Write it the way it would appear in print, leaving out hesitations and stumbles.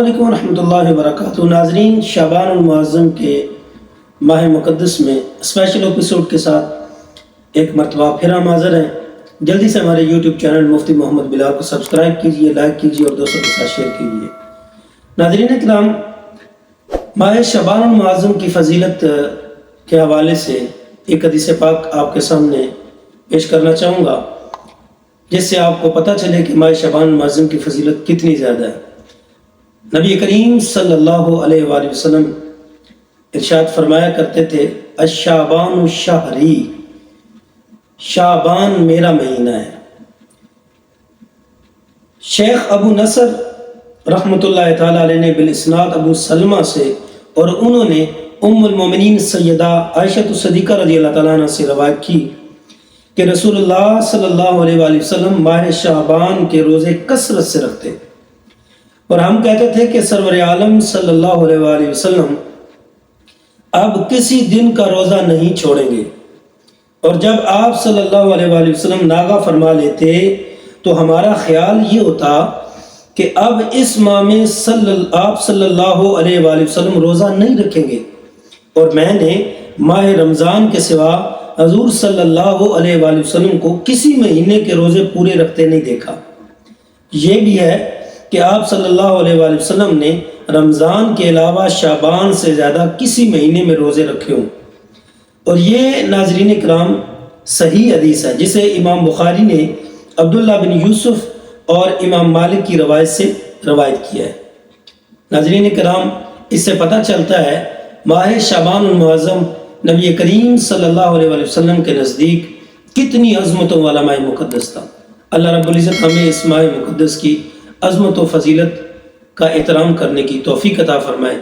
علیکم ورحمۃ اللہ وبرکاتہ۔ ناظرین، شعبان المعظم کے ماہ مقدس میں اسپیشل ایپیسوڈ کے ساتھ ایک مرتبہ پھر ہم حاضر ہیں۔ جلدی سے ہمارے یوٹیوب چینل مفتی محمد بلال کو سبسکرائب کیجئے، لائک کیجئے اور دوستوں کے ساتھ شیئر کیجئے۔ ناظرین کرام، ماہ شعبان المعظم کی فضیلت کے حوالے سے ایک حدیث پاک آپ کے سامنے پیش کرنا چاہوں گا، جس سے آپ کو پتہ چلے کہ ماہ شعبان المعظم کی فضیلت کتنی زیادہ ہے۔ نبی کریم صلی اللہ علیہ وآلہ وسلم ارشاد فرمایا کرتے تھے، الشعبان شہری، شعبان میرا مہینہ ہے۔ شیخ ابو نصر رحمۃ اللہ تعالیٰ علیہ نے بالاسناد ابو سلمہ سے اور انہوں نے ام المومنین سیدہ عائشہ صدیقہ رضی اللہ تعالیٰ عنہ سے روایت کی کہ رسول اللہ صلی اللہ علیہ وآلہ وسلم ماہ شعبان کے روزے کثرت سے رکھتے، اور ہم کہتے تھے کہ سرور عالم صلی اللہ علیہ وآلہ وسلم اب کسی دن کا روزہ نہیں چھوڑیں گے، اور جب آپ صلی اللہ علیہ وآلہ وسلم ناغہ فرما لیتے تو ہمارا خیال یہ ہوتا کہ اب اس ماہ میں آپ صلی اللہ علیہ وآلہ وسلم روزہ نہیں رکھیں گے، اور میں نے ماہ رمضان کے سوا حضور صلی اللہ علیہ وآلہ وسلم کو کسی مہینے کے روزے پورے رکھتے نہیں دیکھا۔ یہ بھی ہے کہ آپ صلی اللہ علیہ وآلہ وسلم نے رمضان کے علاوہ شعبان سے زیادہ کسی مہینے میں روزے رکھے ہوں، اور یہ ناظرین اکرام صحیح حدیث ہے، جسے امام بخاری نے عبداللہ بن یوسف اور امام مالک کی روایت سے روایت کیا ہے۔ ناظرین اکرام، اس سے پتہ چلتا ہے ماہ شعبان المعظم نبی کریم صلی اللہ علیہ وآلہ وسلم کے نزدیک کتنی عظمتوں والا ماہ مقدس تھا۔ اللہ رب العزت ہمیں اس ماہ مقدس کی عظمت و فضیلت کا احترام کرنے کی توفیق عطا فرمائے۔